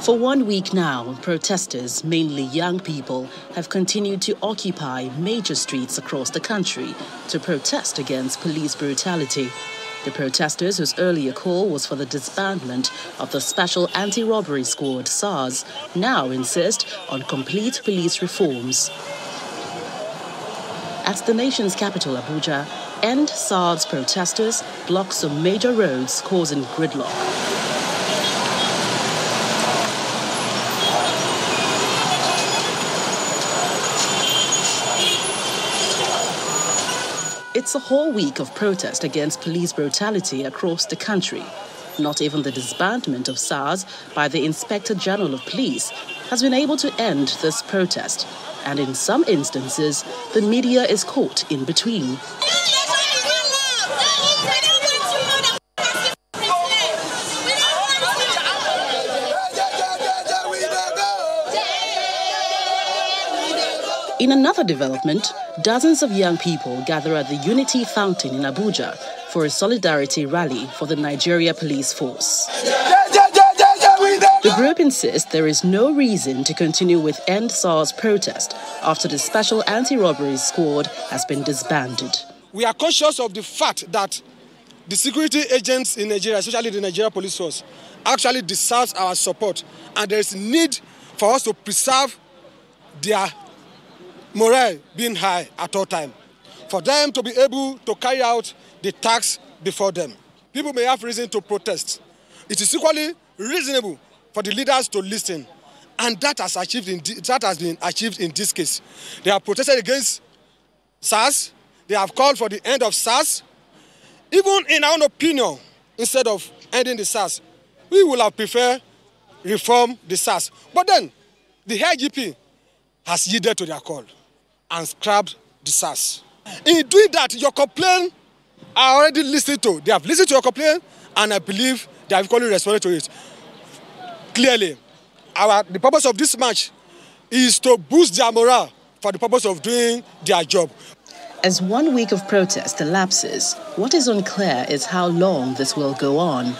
For 1 week now, protesters, mainly young people, have continued to occupy major streets across the country to protest against police brutality. The protesters, whose earlier call was for the disbandment of the Special Anti-Robbery Squad, SARS, now insist on complete police reforms. At the nation's capital, Abuja, End SARS protesters blocked some major roads, causing gridlock. It's a whole week of protest against police brutality across the country. Not even the disbandment of SARS by the Inspector General of Police has been able to end this protest. And in some instances, the media is caught in between. In another development, dozens of young people gather at the Unity Fountain in Abuja for a solidarity rally for the Nigeria Police Force. The group insists there is no reason to continue with End SARS protest after the Special Anti-Robbery Squad has been disbanded. We are conscious of the fact that the security agents in Nigeria, especially the Nigeria Police Force, actually deserves our support, and there is need for us to preserve their morale being high at all times, for them to be able to carry out the tasks before them. People may have reason to protest. It is equally reasonable for the leaders to listen, and that has been achieved in this case. They have protested against SARS. They have called for the end of SARS. Even in our own opinion, instead of ending the SARS, we would have preferred reform the SARS. But then the IGP has yielded to their call and scrapped the SARS. In doing that, your complaint are already listened to. They have listened to your complaint, and I believe they have equally responded to it. Clearly, the purpose of this march is to boost their morale for the purpose of doing their job. As 1 week of protest elapses, what is unclear is how long this will go on.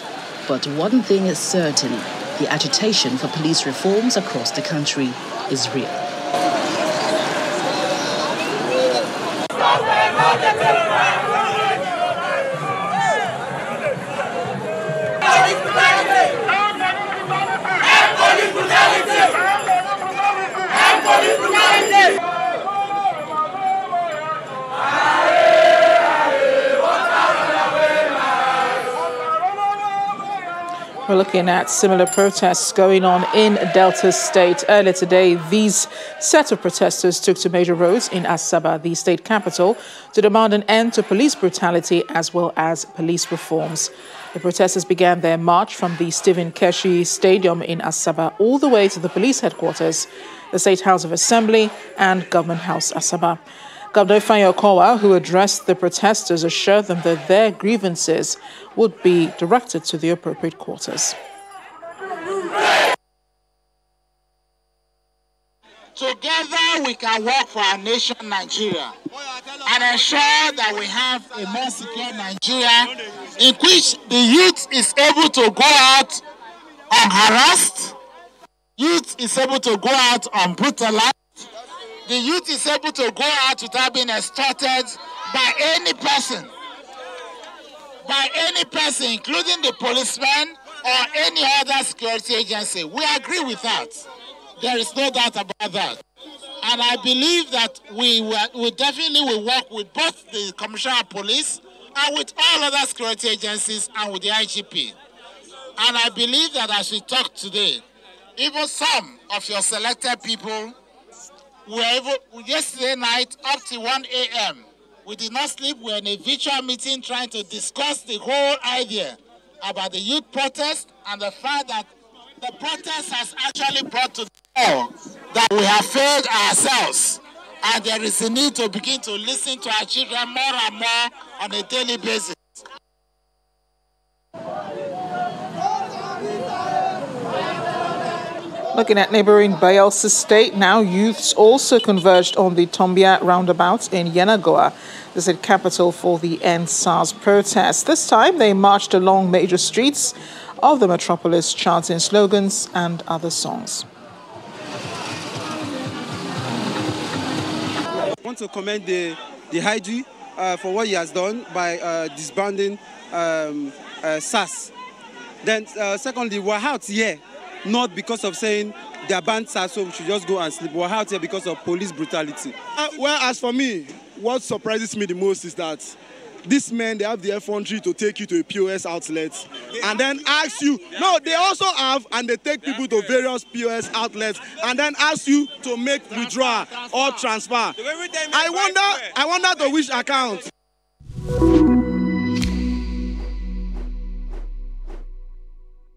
But one thing is certain, the agitation for police reforms across the country is real. We're looking at similar protests going on in Delta State. Earlier today, these set of protesters took to major roads in Asaba, the state capital, to demand an end to police brutality as well as police reforms. The protesters began their march from the Stephen Keshi Stadium in Asaba all the way to the police headquarters, the State House of Assembly and Government House Asaba. Governor Ifeanyi Okowa, who addressed the protesters, assured them that their grievances would be directed to the appropriate quarters. Together we can work for our nation, Nigeria, and ensure that we have a more secure Nigeria in which the youth is able to go out unharassed, youth is able to go out unbrutalized, the youth is able to go out without being extorted by any person, including the policeman or any other security agency. We agree with that. There is no doubt about that. And I believe that we definitely will work with both the Commissioner of Police and with all other security agencies and with the IGP. And I believe that as we talk today, even some of your selected people were able, yesterday night up to 1 a.m., we did not sleep. We were in a virtual meeting trying to discuss the whole idea about the youth protest and the fact that the protest has actually brought to the fore that we have failed ourselves, and there is a need to begin to listen to our children more and more on a daily basis. Looking at neighboring Bayelsa State, now youths also converged on the Tombia roundabout in Yenagoa, the state capital, for the End SARS protest. This time they marched along major streets of the metropolis, chanting slogans and other songs. I want to commend the IG for what he has done by disbanding SAS. Then secondly, we're out here not because of saying they're banned SAS, so we should just go and sleep. We're out here because of police brutality. Well, as for me, what surprises me the most is that these men, they have the effrontery to take you to a POS outlet and then ask you, no, they also have, and they take people to various POS outlets and then ask you to make withdrawal or transfer. I wonder to which account.